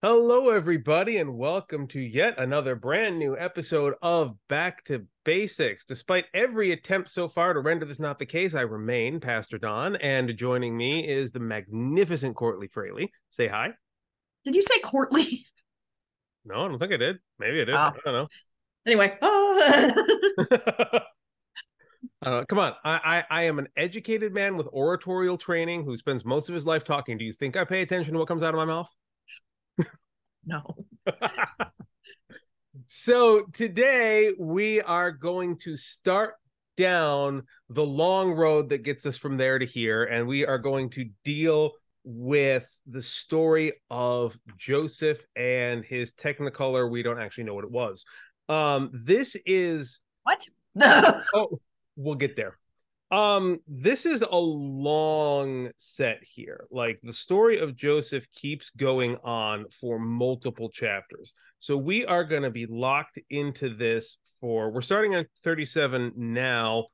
Hello, everybody, and welcome to yet another brand new episode of Back to Basics. Despite every attempt so far to render this not the case, I remain Pastor Don, and joining me is the magnificent Courtney Fraley. Say hi. Did you say Courtney? No, I don't think I did. Maybe I did. Oh, I don't anyway. know. Come on. I am an educated man with oratorial training who spends most of his life talking. Do you think I pay attention to what comes out of my mouth? No. So today we are going to start down the long road that gets us from there to here, and we are going to deal with the story of Joseph and his Technicolor. We don't actually know what it was. This is What? oh, we'll get there. This is a long set here. Like the story of Joseph keeps going on for multiple chapters. So we are going to be locked into this we're starting at 37 now,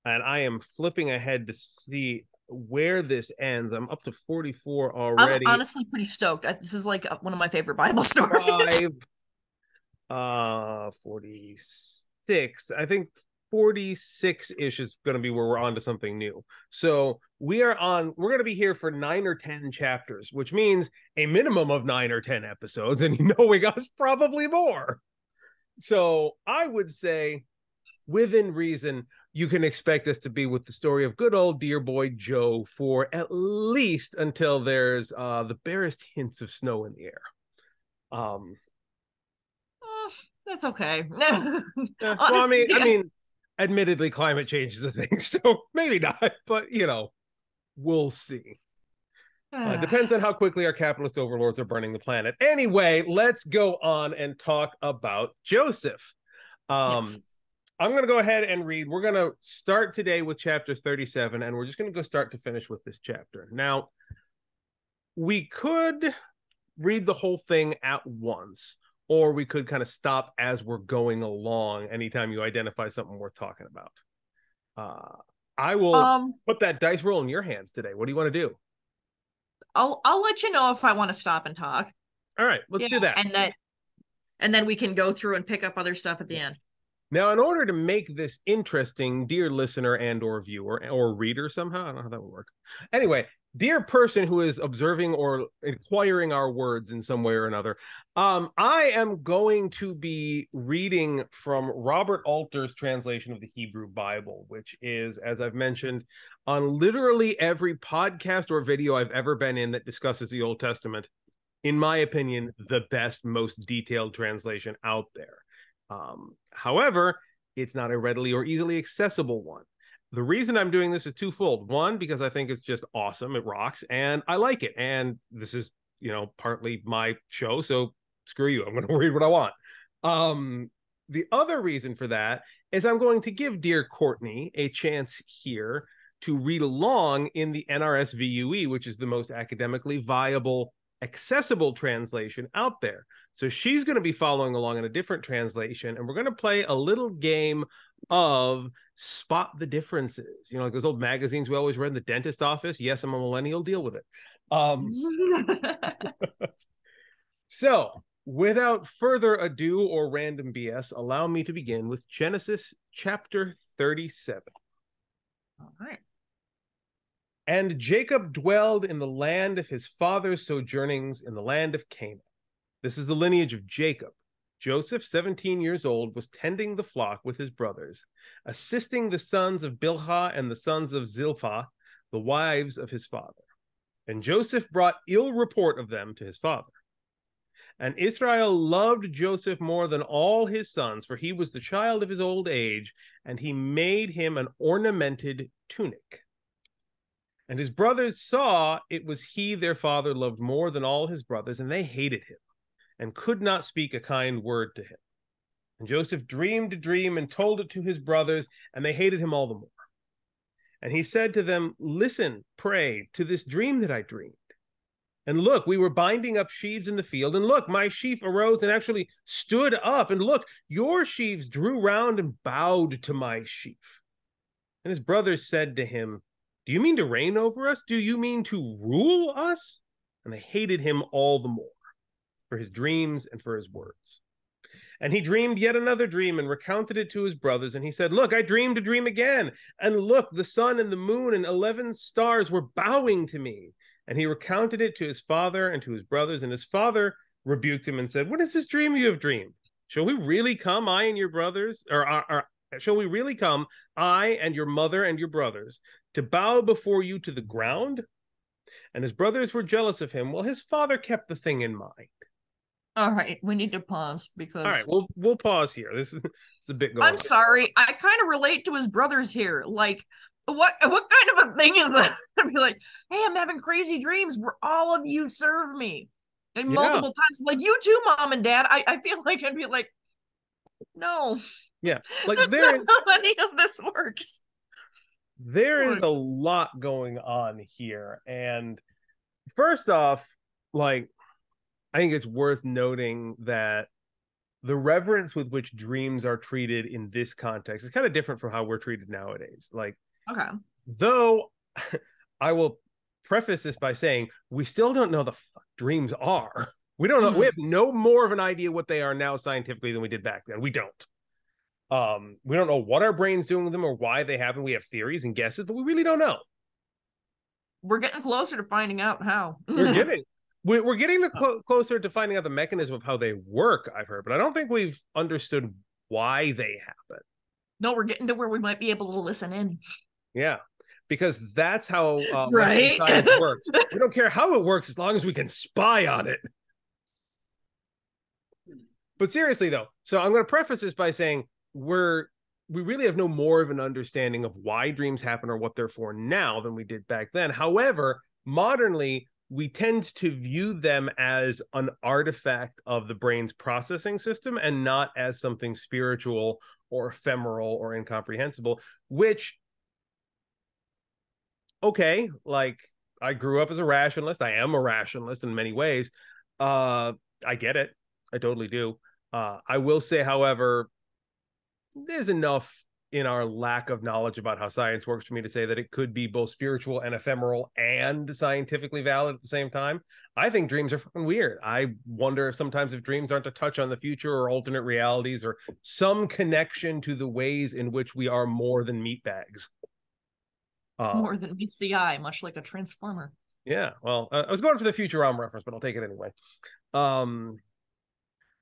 and I am flipping ahead to see where this ends. I'm up to 44 I'm already. honestly pretty stoked. This is like one of my favorite Bible stories. Five, 46. I think 46-ish is going to be where we're on to something new. So we're going to be here for 9 or 10 chapters, which means a minimum of 9 or 10 episodes, and knowing us, probably more. So I would say, within reason, you can expect us to be with the story of good old dear boy Joe for at least until there's the barest hints of snow in the air. That's okay. Well, Honestly, admittedly, climate change is a thing, so maybe not, but we'll see. Depends on how quickly our capitalist overlords are burning the planet. Anyway, let's go on and talk about Joseph. yes. I'm going to go ahead and read. We're going to start today with chapter 37, and we're just going to go start to finish with this chapter. Now, we could read the whole thing at once, or we could kind of stop as we're going along anytime you identify something worth talking about. I will put that dice roll in your hands today. What do you want to do? I'll let you know if I want to stop and talk. All right, let's do that. And then we can go through and pick up other stuff at the end. Now, in order to make this interesting, dear listener and or viewer or reader somehow, I don't know how that would work. Anyway, dear person who is observing or inquiring our words in some way or another, I am going to be reading from Robert Alter's translation of the Hebrew Bible, which is, as I've mentioned, on literally every podcast or video I've ever been in that discusses the Old Testament. In my opinion, the best, most detailed translation out there. However, it's not a readily or easily accessible one. The reason I'm doing this is twofold. One, because I think it's just awesome. It rocks and I like it. And this is, partly my show. So screw you. I'm going to read what I want. The other reason for that is I'm going to give dear Courtney a chance here to read along in the NRSVUE, which is the most academically viable accessible translation out there. So she's going to be following along in a different translation, and we're going to play a little game of spot the differences. Like those old magazines we always read in the dentist office. Yes, I'm a millennial, deal with it. So without further ado or random BS, allow me to begin with Genesis chapter 37. All right. And Jacob dwelled in the land of his father's sojournings in the land of Canaan. This is the lineage of Jacob. Joseph, 17 years old, was tending the flock with his brothers, assisting the sons of Bilhah and the sons of Zilpah, the wives of his father. And Joseph brought ill report of them to his father. And Israel loved Joseph more than all his sons, for he was the child of his old age, and he made him an ornamented tunic. And his brothers saw it was he their father loved more than all his brothers, and they hated him and could not speak a kind word to him. And Joseph dreamed a dream and told it to his brothers, and they hated him all the more. And he said to them, listen, pray, to this dream that I dreamed. And look, we were binding up sheaves in the field, and look, my sheaf arose and actually stood up, and look, your sheaves drew round and bowed to my sheaf. And his brothers said to him, do you mean to reign over us? Do you mean to rule us? And they hated him all the more. for his dreams and for his words. And he dreamed yet another dream and recounted it to his brothers. And he said, look, I dreamed a dream again. And look, the sun and the moon and 11 stars were bowing to me. And he recounted it to his father and to his brothers. And his father rebuked him and said, what is this dream you have dreamed? Shall we really come, I and your brothers, or shall we really come, I and your mother and your brothers, to bow before you to the ground? And his brothers were jealous of him. Well, his father kept the thing in mind. All right, we need to pause because. All right, we'll pause here. This is it's a bit going. I'm sorry, I kind of relate to his brothers here. Like, what kind of a thing is that? I'd be like, hey, I'm having crazy dreams where all of you serve me, and multiple times, like you too, mom and dad. I feel like I'd be like, no, yeah, like that's not how any of this works. There is a lot going on here, and first off, like, I think it's worth noting that the reverence with which dreams are treated in this context is kind of different from how we're treated nowadays. Like, okay, though I will preface this by saying we still don't know the fuck dreams are. We don't know. We have no more of an idea what they are now scientifically than we did back then. We don't. We don't know what our brain's doing with them or why they happen. We have theories and guesses, but we really don't know. We're getting closer to finding out how. We're getting closer to finding out the mechanism of how they work, I've heard, but I don't think we've understood why they happen. No, we're getting to where we might be able to listen in. Yeah, because that's how right? science works. We don't care how it works as long as we can spy on it. But seriously, though, so I'm going to preface this by saying we really have no more of an understanding of why dreams happen or what they're for now than we did back then. However, modernly, we tend to view them as an artifact of the brain's processing system and not as something spiritual or ephemeral or incomprehensible, which, okay, like, I grew up as a rationalist. I am a rationalist in many ways. I get it. I totally do. I will say, however, there's enough in our lack of knowledge about how science works for me to say that it could be both spiritual and ephemeral and scientifically valid at the same time. I think dreams are fucking weird. I wonder sometimes if dreams aren't a touch on the future or alternate realities or some connection to the ways in which we are more than meat bags. More than meets the eye, much like a transformer. Yeah, well, I was going for the Futurama reference, but I'll take it anyway.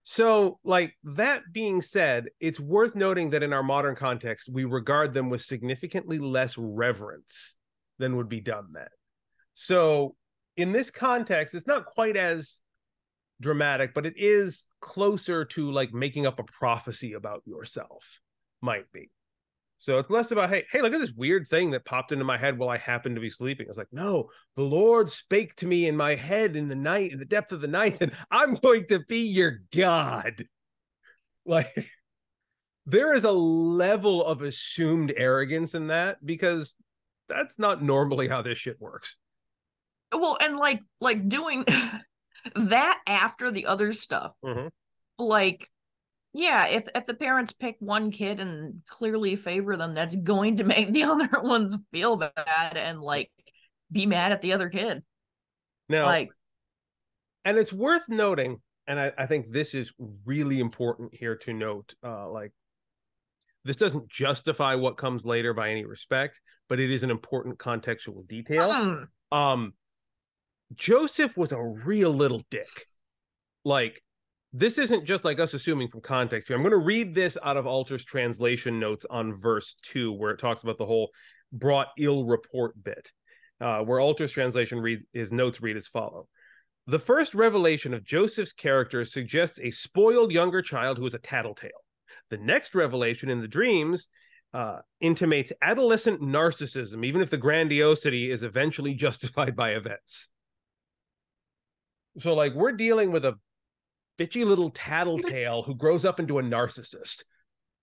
So, like, that being said, it's worth noting that in our modern context, we regard them with significantly less reverence than would be done then. So, in this context, it's not quite as dramatic, but it is closer to, like, making up a prophecy about yourself, might be. So it's less about, hey, look at this weird thing that popped into my head while I happened to be sleeping. It's like, no, the Lord spake to me in my head in the night, in the depth of the night, and I'm going to be your God. Like, there is a level of assumed arrogance in that because that's not normally how this shit works. Well, and like doing that after the other stuff, like, yeah, if the parents pick one kid and clearly favor them, that's going to make the other ones feel bad and, like, be mad at the other kid. Now, like, and it's worth noting, and I think this is really important here to note, like, this doesn't justify what comes later by any respect, but it is an important contextual detail. Joseph was a real little dick. Like, this isn't just like us assuming from context here. I'm going to read this out of Alter's translation notes on verse 2, where it talks about the whole brought ill report bit, where Alter's translation his notes read as follow. The first revelation of Joseph's character suggests a spoiled younger child who is a tattletale. The next revelation in the dreams intimates adolescent narcissism, even if the grandiosity is eventually justified by events. So, like, we're dealing with a bitchy little tattletale who grows up into a narcissist.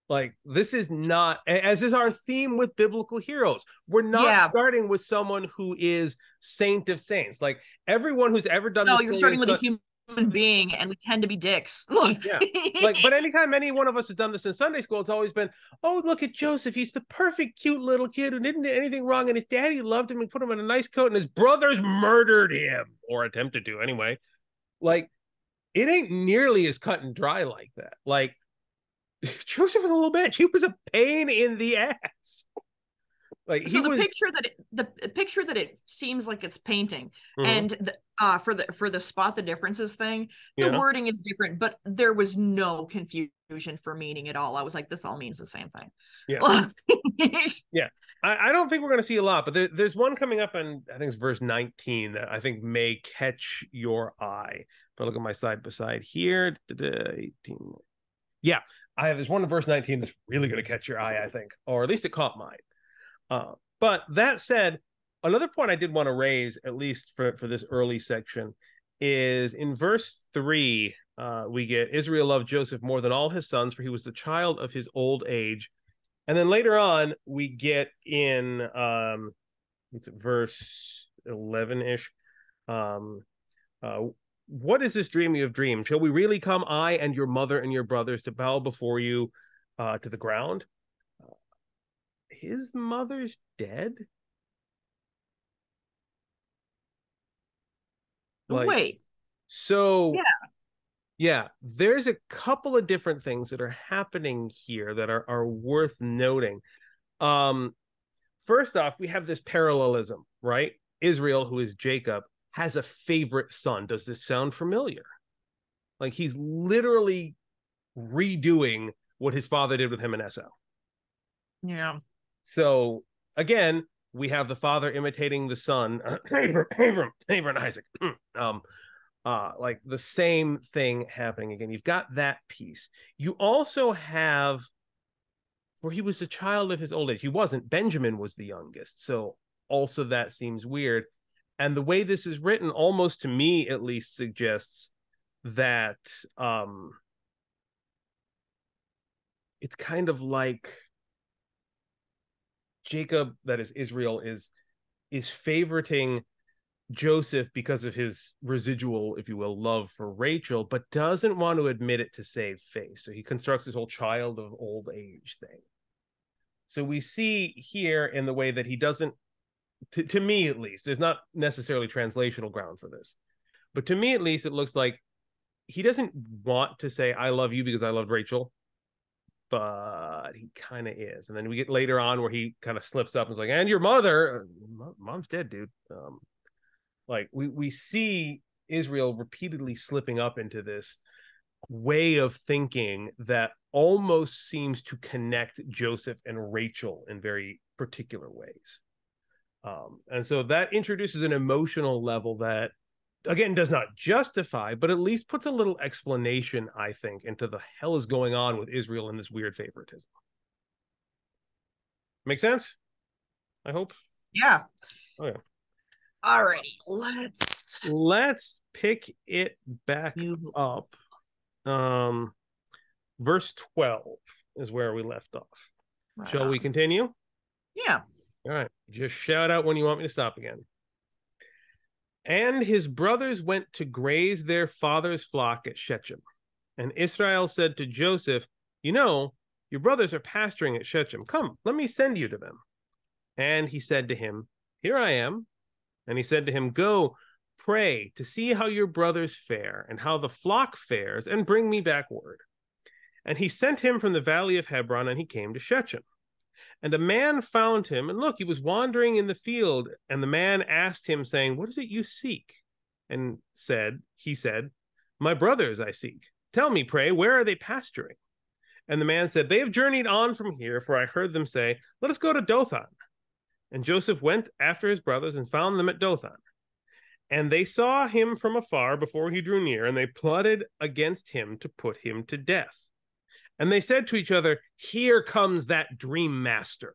Like, this is not, as is our theme with biblical heroes. We're not starting with someone who is saint of saints. Like, everyone who's ever done this. No, you're starting with a human being, and we tend to be dicks. Yeah. Like, but anytime any one of us has done this in Sunday school, it's always been, oh, look at Joseph. He's the perfect, cute little kid who didn't do anything wrong, and his daddy loved him and put him in a nice coat, and his brothers murdered him, or attempted to anyway. Like, it ain't nearly as cut and dry like that. Like, Joseph was a little bitch. He was a pain in the ass. Like, so he was the picture that it seems like it's painting, mm-hmm. and for the spot the differences thing, the Yeah. wording is different, but there was no confusion for meaning at all. I was like, this all means the same thing. Yeah. Yeah. I don't think we're going to see a lot, but there's one coming up in, I think it's verse 19, that I think may catch your eye. If I look at my side by side here, 18. Yeah, there's one in verse 19 that's really going to catch your eye, I think, or at least it caught mine. But that said, another point I did want to raise, at least for this early section, is in verse 3, we get Israel loved Joseph more than all his sons, for he was the child of his old age. And then later on, we get in verse 11-ish. What is this dream you have dreamed? Shall we really come, I and your mother and your brothers, to bow before you to the ground? His mother's dead? Like, wait. So yeah, there's a couple of different things that are happening here that are worth noting. First off, we have this parallelism, right? Israel, who is Jacob, has a favorite son. Does this sound familiar? Like, he's literally redoing what his father did with him in Esau. Yeah. So again, we have the father imitating the son, Abram and Isaac. Like the same thing happening again. You've got that piece. You also have, where he was a child of his old age. He wasn't. Benjamin was the youngest. So also that seems weird. And the way this is written, almost to me at least, suggests that it's kind of like Jacob, that is Israel, is favoriting Joseph because of his residual, if you will, love for Rachel, but doesn't want to admit it to save face. So he constructs this whole child of old age thing. So we see here in the way that he doesn't, to me at least, there's not necessarily translational ground for this, but to me at least, it looks like he doesn't want to say, I love you because I loved Rachel, but he kind of is. And then we get later on where he kind of slips up and is like, and your mother, mom's dead, dude. Like we see Israel repeatedly slipping up into this way of thinking that almost seems to connect Joseph and Rachel in very particular ways. And so that introduces an emotional level that, again, does not justify, but at least puts a little explanation, I think, into the hell is going on with Israel and this weird favoritism. Make sense? I hope. Yeah. Oh, yeah. Alrighty, let's pick it back up. Verse 12 is where we left off. Right. Shall we continue? Yeah. All right. Just shout out when you want me to stop again. And his brothers went to graze their father's flock at Shechem. And Israel said to Joseph, you know, your brothers are pasturing at Shechem. Come, let me send you to them. And he said to him, here I am. And he said to him, go, pray to see how your brothers fare and how the flock fares, and bring me back word. And he sent him from the valley of Hebron, and he came to Shechem. And a man found him, and look, he was wandering in the field. And the man asked him, saying, what is it you seek? And he said, my brothers I seek. Tell me, pray, where are they pasturing? And the man said, they have journeyed on from here, for I heard them say, let us go to Dothan. And Joseph went after his brothers and found them at Dothan. And they saw him from afar before he drew near, and they plotted against him to put him to death. And they said to each other, here comes that dream master.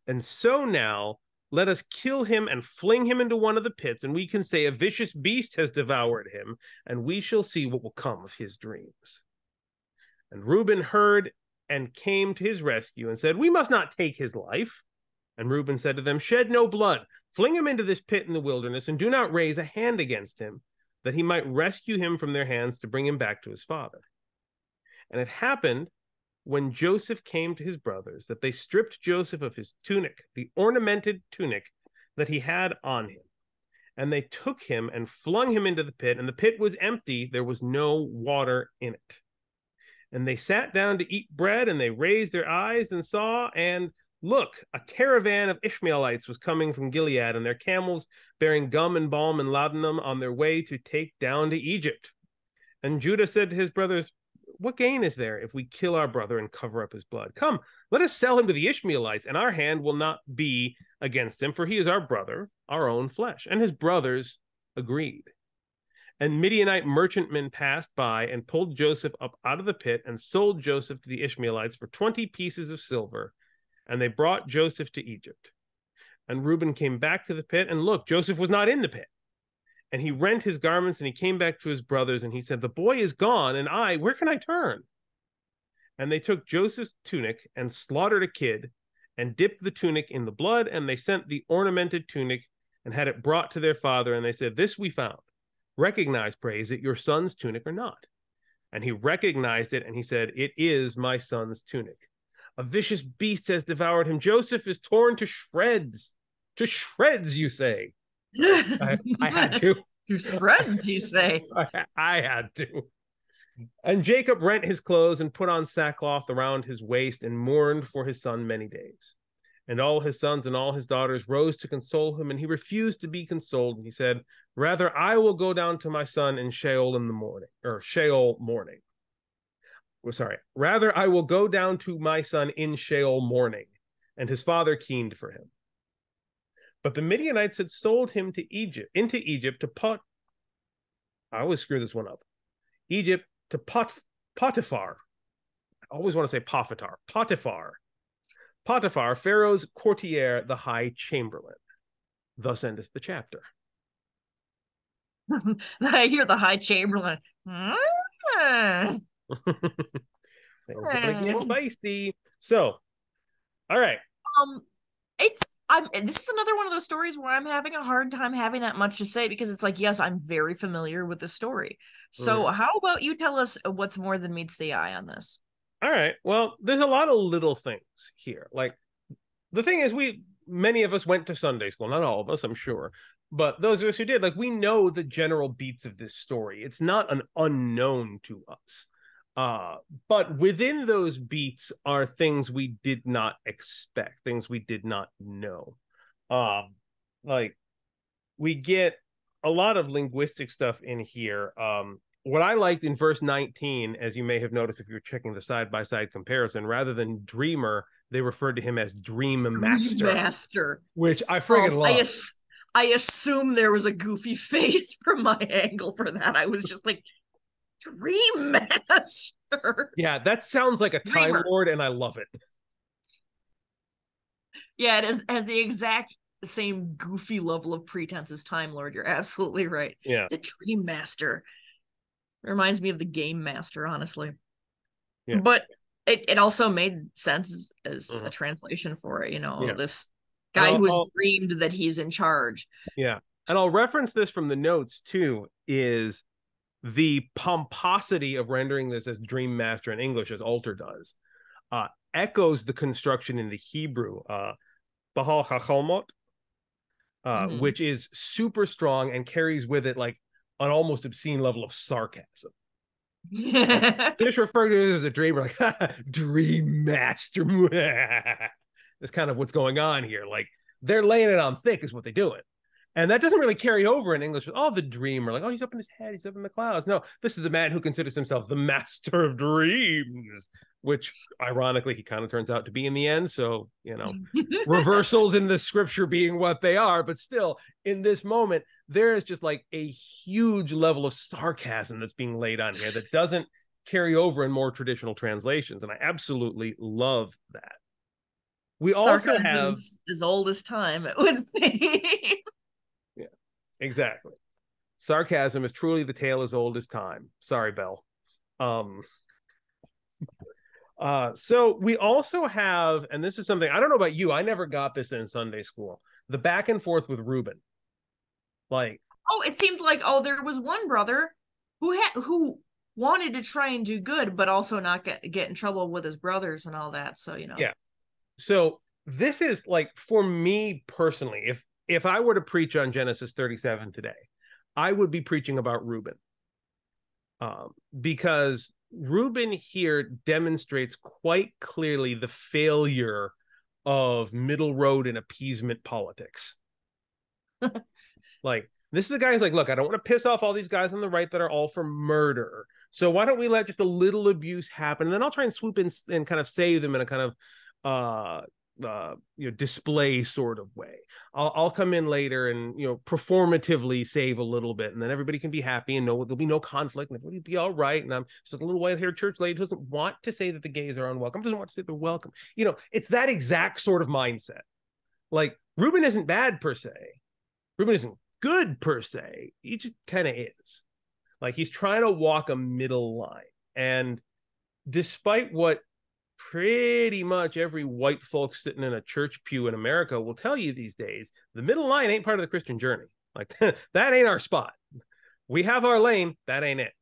And so now let us kill him and fling him into one of the pits, and we can say a vicious beast has devoured him, and we shall see what will come of his dreams. And Reuben heard and came to his rescue and said, we must not take his life. And Reuben said to them, shed no blood, fling him into this pit in the wilderness, and do not raise a hand against him, that he might rescue him from their hands to bring him back to his father. And it happened when Joseph came to his brothers that they stripped Joseph of his tunic, the ornamented tunic that he had on him, And they took him and flung him into the pit, and the pit was empty. There was no water in it. And they sat down to eat bread, and they raised their eyes and saw, and look, a caravan of Ishmaelites was coming from Gilead, and their camels bearing gum and balm and laudanum on their way to take down to Egypt. And Judah said to his brothers, what gain is there if we kill our brother and cover up his blood? Come, let us sell him to the Ishmaelites, and our hand will not be against him, for he is our brother, our own flesh. And his brothers agreed. And Midianite merchantmen passed by and pulled Joseph up out of the pit and sold Joseph to the Ishmaelites for 20 pieces of silver. And they brought Joseph to Egypt. And Reuben came back to the pit, and look, Joseph was not in the pit. And he rent his garments, and he came back to his brothers, and he said, the boy is gone, and where can I turn? And they took Joseph's tunic and slaughtered a kid and dipped the tunic in the blood, and they sent the ornamented tunic and had it brought to their father, and they said, this we found. Recognize, pray, is it your son's tunic or not? And he recognized it, and he said, it is my son's tunic. A vicious beast has devoured him. Joseph is torn to shreds. To shreds, you say. I had to. To shreds, you say. I had to. And Jacob rent his clothes and put on sackcloth around his waist and mourned for his son many days. And all his sons and all his daughters rose to console him, and he refused to be consoled. And he said, rather, I will go down to my son in Sheol in the morning, or Sheol morning. Rather, I will go down to my son in Sheol morning. And his father keened for him. But the Midianites had sold him to into Egypt to I always screw this one up. Egypt to Potiphar. I always want to say Potiphar. Potiphar, Pharaoh's courtier, the high chamberlain. Thus endeth the chapter. I hear the high chamberlain. Things gonna get spicy. So, all right. This is another one of those stories where I'm having a hard time having that much to say, because it's like, yes, I'm very familiar with the story. So how about you tell us what's more than meets the eye on this? All right. Well, there's a lot of little things here. Like, the thing is, many of us went to Sunday school. Not all of us, I'm sure. But those of us who did, like, we know the general beats of this story. It's not an unknown to us. But within those beats are things we did not expect, things we did not know. Like, we get a lot of linguistic stuff in here. What I liked in verse 19, as you may have noticed if you were checking the side-by-side comparison, rather than dreamer, they referred to him as dream master. Which I friggin' love. I assume there was a goofy face from my angle for that. I was just like, Dream Master. Yeah, that sounds like a Time Lord, and I love it. Yeah, it has the exact same goofy level of pretense as Time Lord. You're absolutely right. Yeah. The Dream Master. It reminds me of the Game Master, honestly. Yeah. But it also made sense as a translation for it, this guy who has dreamed that he's in charge. Yeah. And I'll reference this from the notes too, is the pomposity of rendering this as Dream Master in English, as Alter does, echoes the construction in the Hebrew, Bahal Chacholmot, which is super strong and carries with it like an almost obscene level of sarcasm. Just refer to it as a dreamer, like Dream Master. That's kind of what's going on here. Like, they're laying it on thick is what they're doing. And that doesn't really carry over in English. Oh, the dreamer, like, oh, he's up in his head, he's up in the clouds. No, this is the man who considers himself the master of dreams, which ironically he kind of turns out to be in the end. So, reversals in the scripture being what they are, but still in this moment, there is just like a huge level of sarcasm that's being laid on here that doesn't carry over in more traditional translations. And I absolutely love that. We also have as old as time, it would be. Yeah, exactly. Sarcasm is truly the tale as old as time. Sorry, Belle. So we also have, and this is something, I don't know about you, I never got this in Sunday school, the back and forth with Reuben. Like, it seemed like, there was one brother who wanted to try and do good, but also not get in trouble with his brothers and all that. So, Yeah. So this is like, for me personally, if I were to preach on Genesis 37 today, I would be preaching about Reuben. Because Reuben here demonstrates quite clearly the failure of middle road and appeasement politics. Like, this is a guy who's like, look, I don't want to piss off all these guys on the right that are all for murder. So why don't we let just a little abuse happen? And then I'll try and swoop in and kind of save them in a kind of display sort of way. I'll come in later and performatively save a little bit, and then everybody can be happy and know there'll be no conflict and everybody will be all right. And I'm just a little white-haired church lady who doesn't want to say that the gays are unwelcome, doesn't want to say they're welcome. It's that exact sort of mindset. Like, Reuben isn't bad per se. Reuben isn't good per se. He just kind of is. Like, he's trying to walk a middle line. And despite what pretty much every white folk sitting in a church pew in America will tell you these days, the middle line ain't part of the Christian journey. Like, that ain't our spot. We have our lane. That ain't it.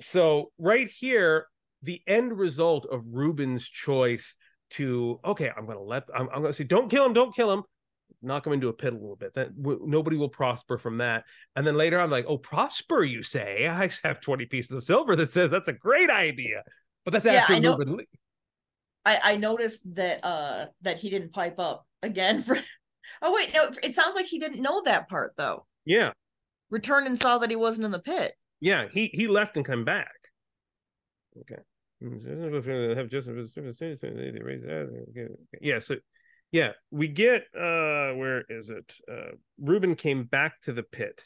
So right here, the end result of Reuben's choice to, okay, I'm going to say, don't kill him. Knock him into a pit a little bit. That nobody will prosper from that. And then later I'm like, oh, prosper, you say? I have 20 pieces of silver that says that's a great idea. But that's after Reuben. I noticed that that he didn't pipe up again for. Oh wait, no, it sounds like he didn't know that part though. Yeah. Returned and saw that he wasn't in the pit. Yeah, he left and come back. Okay. Yeah, so yeah, we get where is it? Reuben came back to the pit.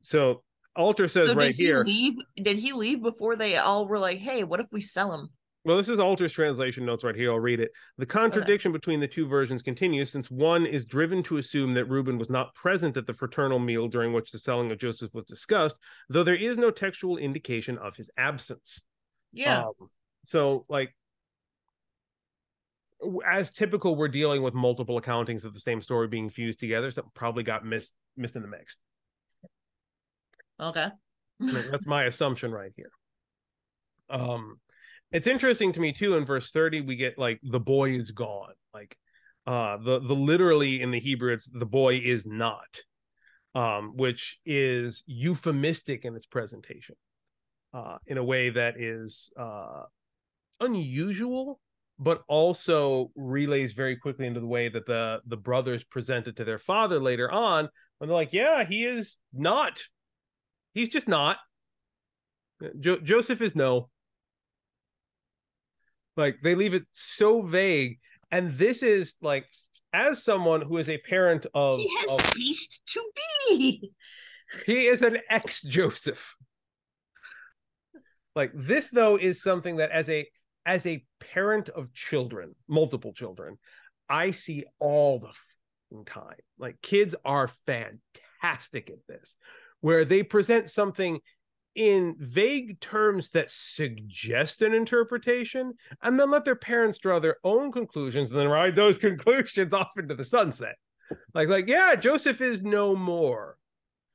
So Alter says right here. Did he leave before they all were like, hey, what if we sell him? Well, this is Alter's translation notes right here. I'll read it. The contradiction between the two versions continues, since one is driven to assume that Reuben was not present at the fraternal meal during which the selling of Joseph was discussed, though there is no textual indication of his absence. Yeah. So, like, as typical, we're dealing with multiple accountings of the same story being fused together. Something probably got missed in the mix. Okay. That's my assumption right here. It's interesting to me too, in verse 30 we get like the boy is gone. Like the literally in the Hebrew it's the boy is not, which is euphemistic in its presentation, in a way that is unusual, but also relays very quickly into the way that the brothers present it to their father later on, when they're like, yeah, he is not. He's just not. Joseph is no. Like, they leave it so vague. And this is like, as someone who is a parent of... He has ceased to be. He is an ex-Joseph. Like, this, though, is something that as a parent of children, multiple children, I see all the time. Like, kids are fantastic at this, where they present something in vague terms that suggest an interpretation, and then let their parents draw their own conclusions and then ride those conclusions off into the sunset. Like, yeah, Joseph is no more.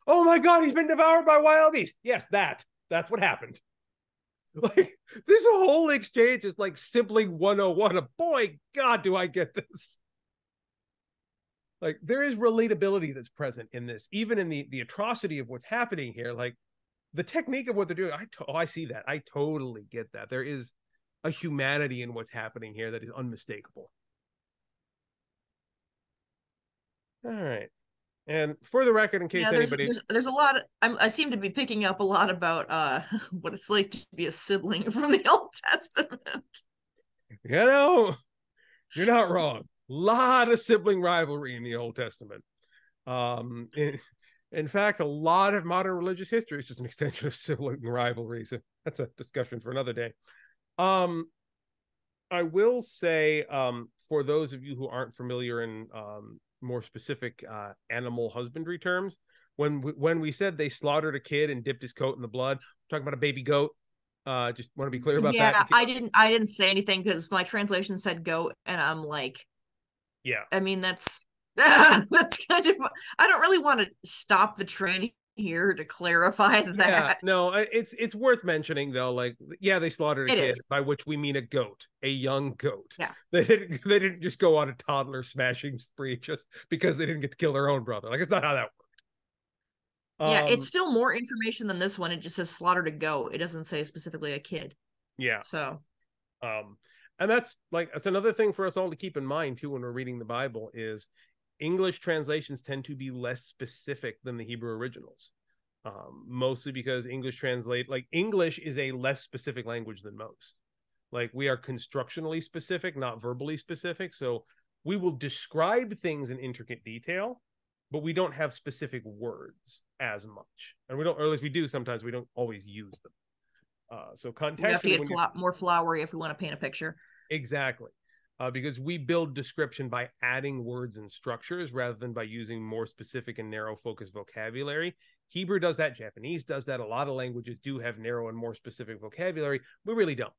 Oh my God, he's been devoured by wild beasts. Yes, that's what happened. Like, this whole exchange is like sibling 101. Boy, God, do I get this. Like, there is relatability that's present in this, even in the atrocity of what's happening here. Like, the technique of what they're doing, I see that. I totally get that. There is a humanity in what's happening here that is unmistakable. All right. And for the record, in case anybody... There's a lot of... I seem to be picking up a lot about what it's like to be a sibling from the Old Testament. You're not wrong. A lot of sibling rivalry in the Old Testament. In fact, a lot of modern religious history is just an extension of sibling rivalry. So that's a discussion for another day. I will say, for those of you who aren't familiar in more specific animal husbandry terms, when we said they slaughtered a kid and dipped his coat in the blood, we're talking about a baby goat. Just want to be clear about that. Yeah, I didn't say anything because my translation said goat, and I'm like, yeah. I mean, that's kind of, I don't really want to stop the train here to clarify that. Yeah, no, it's worth mentioning though. Like, yeah, they slaughtered a It kid, is. by which we mean a goat, a young goat. Yeah. They didn't just go on a toddler smashing spree just because they didn't get to kill their own brother. Like, it's not how that worked. Yeah, it's still more information than this one. It just says slaughtered a goat. It doesn't say specifically a kid. Yeah. So, and that's another thing for us all to keep in mind too when we're reading the Bible is English translations tend to be less specific than the Hebrew originals. Mostly because English is a less specific language than most. Like, we are constructionally specific, not verbally specific. So we will describe things in intricate detail, but we don't have specific words as much. And we don't, or at least we do sometimes, we don't always use them. So contextually, we have to get more flowery if we want to paint a picture. Exactly. Because we build description by adding words and structures rather than by using more specific and narrow focused vocabulary. Hebrew does that. Japanese does that. A lot of languages do have narrow and more specific vocabulary. We really don't.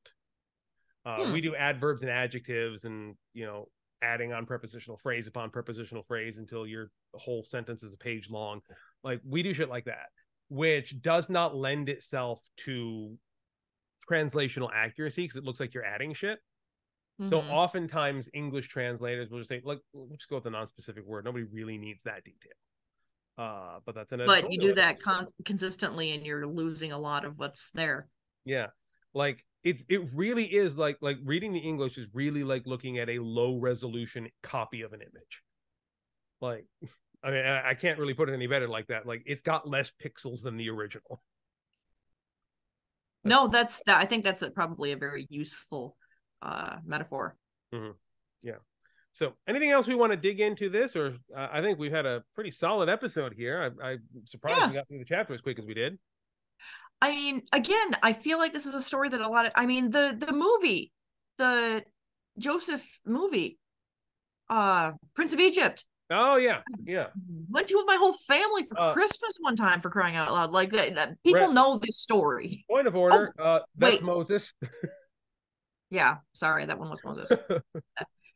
We do adverbs and adjectives and, adding on prepositional phrase upon prepositional phrase until your whole sentence is a page long. Like, we do shit like that, which does not lend itself to translational accuracy because it looks like you're adding shit. So oftentimes English translators will just say, look, we'll just go with a non-specific word. Nobody really needs that detail. But that's an But you do that consistently and you're losing a lot of what's there. Yeah. Like, it really is like reading the English is really like looking at a low resolution copy of an image. Like, I mean, I can't really put it any better like that. Like, it's got less pixels than the original. No, I think that's probably a very useful metaphor. Yeah. So anything else we want to dig into this, or I think we've had a pretty solid episode here. I'm surprised we got through the chapter as quick as we did. I mean, again, I feel like this is a story that the movie, the Joseph movie, Prince of Egypt. Oh yeah. Went to with my whole family for Christmas one time, for crying out loud. Like that people know this story. Point of order. That's Moses. Yeah, sorry, that one was Moses.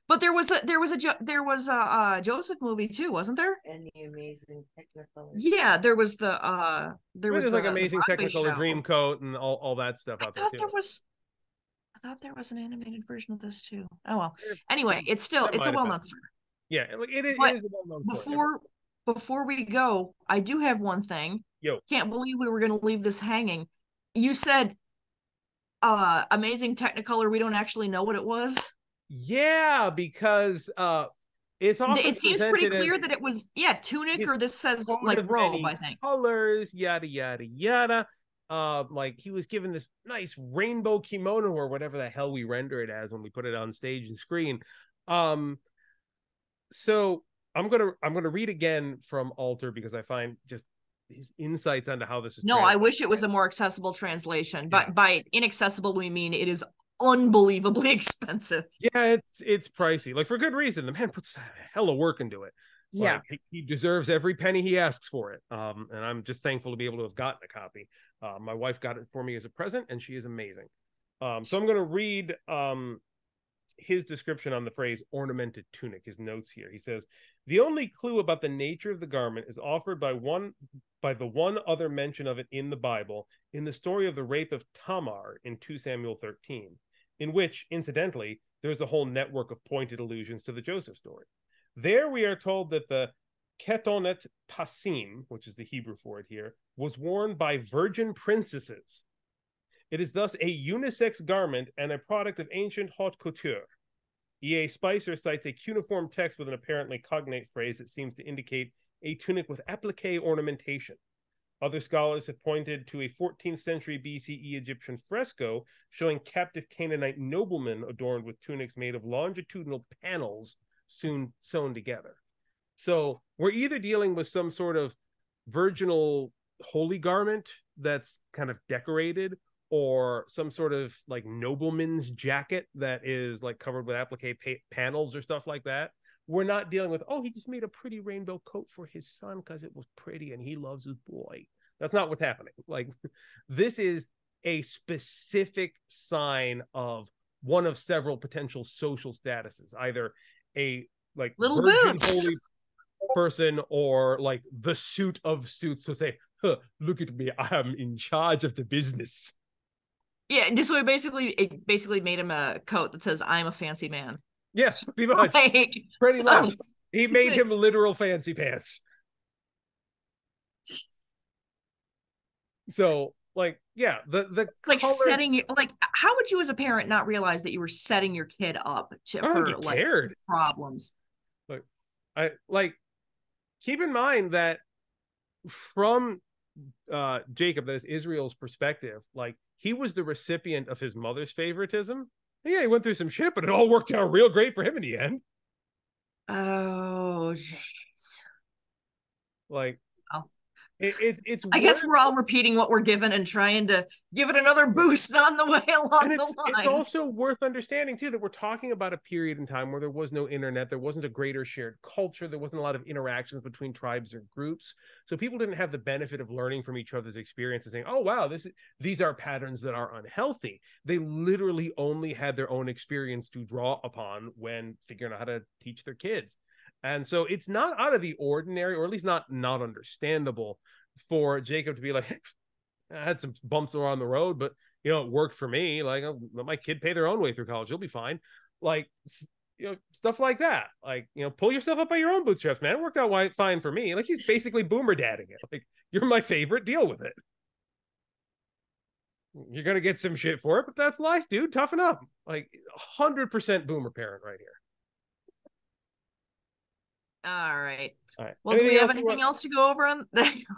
But there was a Joseph movie too, wasn't there? And the Amazing Technicolor. Yeah, there was the like Amazing Technicolor Dreamcoat and all that stuff out there too. I thought there was an animated version of this too. Oh well. Anyway, it's a well-known story. Yeah, it is a well-known story. Before we go, I do have one thing. Can't believe we were going to leave this hanging. You said Amazing Technicolor, we don't actually know what it was. Yeah, because it seems pretty clear that it was tunic, or this says like robe, I think. Colors, yada yada yada. Like, he was given this nice rainbow kimono or whatever the hell we render it as when we put it on stage and screen. So I'm gonna read again from Alter because I find just his insights onto how this is. No, I wish it was a more accessible translation, but by inaccessible we mean it is unbelievably expensive. Yeah, it's pricey, like, for good reason. The man puts a hell of work into it. Yeah, like, he deserves every penny he asks for it. And I'm just thankful to be able to have gotten a copy. My wife got it for me as a present, and she is amazing. So I'm going to read his description on the phrase ornamented tunic, his notes here. He says, the only clue about the nature of the garment is offered by the one other mention of it in the Bible, in the story of the rape of Tamar in 2 Samuel 13, in which, incidentally, there's a whole network of pointed allusions to the Joseph story. There we are told that the ketonet pasim, which is the Hebrew for it here, was worn by virgin princesses. It is thus a unisex garment and a product of ancient haute couture. E.A. Spicer cites a cuneiform text with an apparently cognate phrase that seems to indicate a tunic with applique ornamentation. Other scholars have pointed to a 14th century BCE Egyptian fresco showing captive Canaanite noblemen adorned with tunics made of longitudinal panels soon sewn together. So we're either dealing with some sort of virginal holy garment that's kind of decorated, or some sort of like nobleman's jacket that is like covered with applique panels or stuff like that. We're not dealing with, he just made a pretty rainbow coat for his son because it was pretty and he loves his boy. That's not what's happening. Like, this is a specific sign of one of several potential social statuses, either a like little virgin boots holy person or like the suit of suits. So say look at me, I'm in charge of the business. Yeah, just so it basically made him a coat that says "I'm a fancy man." Yeah, pretty much. Like, pretty much. He made him literal fancy pants. So, like, yeah, the like color... setting you, like, how would you as a parent not realize that you were setting your kid up for like problems? Like, keep in mind that from Jacob, that is Israel's perspective, like, he was the recipient of his mother's favoritism. Yeah, he went through some shit, but it all worked out real great for him in the end. Oh, jeez. Like, oh. It's I guess we're all repeating what we're given and trying to give it another boost on the way along the line. It's also worth understanding too that we're talking about a period in time where there was no internet, there wasn't a greater shared culture, there wasn't a lot of interactions between tribes or groups, so people didn't have the benefit of learning from each other's experiences, saying, oh wow, these are patterns that are unhealthy. They literally only had their own experience to draw upon when figuring out how to teach their kids. And so it's not out of the ordinary, or at least not understandable, for Jacob to be like, I had some bumps around the road, but it worked for me. Like, I'll let my kid pay their own way through college, he'll be fine. Like, stuff like that. Like, pull yourself up by your own bootstraps, man. It worked out fine for me. Like, he's basically boomer dadding it. Like, you're my favorite, deal with it. You're gonna get some shit for it, but that's life, dude. Toughen up. Like, 100% boomer parent right here. All right. Well, do we have anything else to go over on?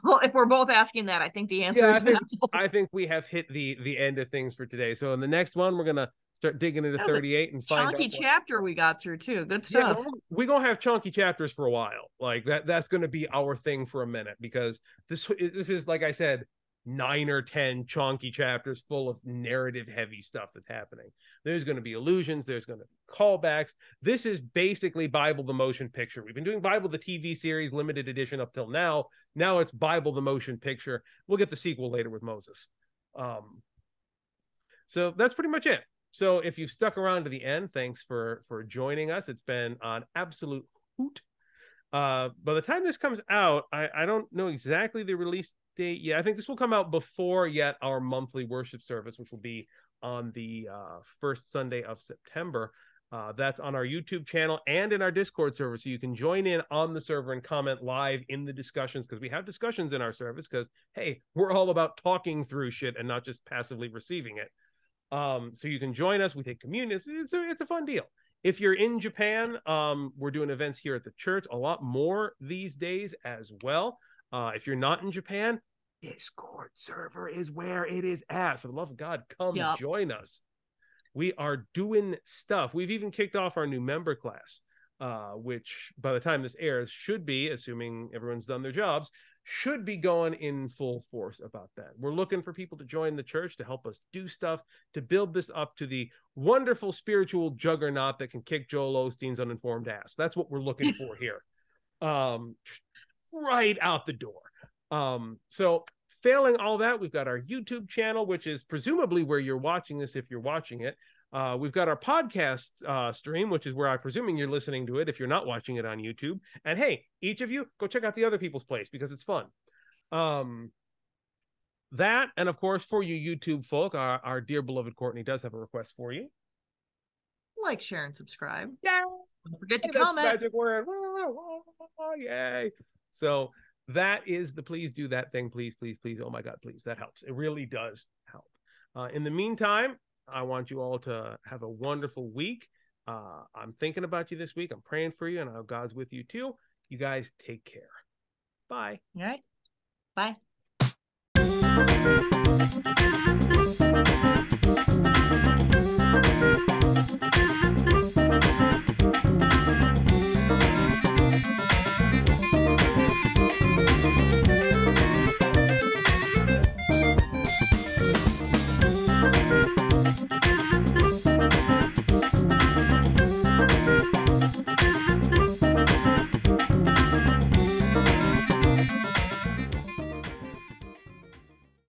Well, if we're both asking that, I think the answer is no. I think we have hit the end of things for today. So in the next one, we're gonna start digging into 38 and find chunky chapter we got through too. Good stuff. Yeah, we're gonna have chunky chapters for a while. Like that's gonna be our thing for a minute, because this is, like I said, 9 or 10 chunky chapters full of narrative heavy stuff that's happening. There's going to be allusions, there's going to be callbacks. This is basically Bible the motion picture. We've been doing Bible the TV series limited edition up till now. Now it's Bible the motion picture. We'll get the sequel later with Moses. So that's pretty much it. So if you've stuck around to the end, thanks for joining us. It's been an absolute hoot. By the time this comes out, I don't know exactly the release date yet. I think this will come out before yet our monthly worship service, which will be on the first Sunday of September. That's on our YouTube channel and in our Discord server, so you can join in on the server and comment live in the discussions, because we have discussions in our service, because hey, we're all about talking through shit and not just passively receiving it. So you can join us. We take communion. It's a fun deal. If you're in Japan, we're doing events here at the church, a lot more these days as well. If you're not in Japan, Discord server is where it is at. For the love of God, come join us. We are doing stuff. We've even kicked off our new member class, which by the time this airs should be, assuming everyone's done their jobs, should be going in full force about that. We're looking for people to join the church to help us do stuff, to build this up to the wonderful spiritual juggernaut that can kick Joel Osteen's uninformed ass. That's what we're looking for here. Right out the door. So failing all that, we've got our YouTube channel, which is presumably where you're watching this if you're watching it. We've got our podcast stream, which is where I'm presuming you're listening to it if you're not watching it on YouTube. And hey, each of you, go check out the other people's place, because it's fun. That, and of course, for you YouTube folk, our dear beloved Courtney does have a request for you. Like, share, and subscribe. Yeah. Don't forget to comment. Magic word. Yay. So that is the please do that thing. Please, please, please. Oh my God, please. That helps. It really does help. In the meantime, I want you all to have a wonderful week. I'm thinking about you this week. I'm praying for you, and I know God's with you too. You guys take care. Bye. All right. Bye.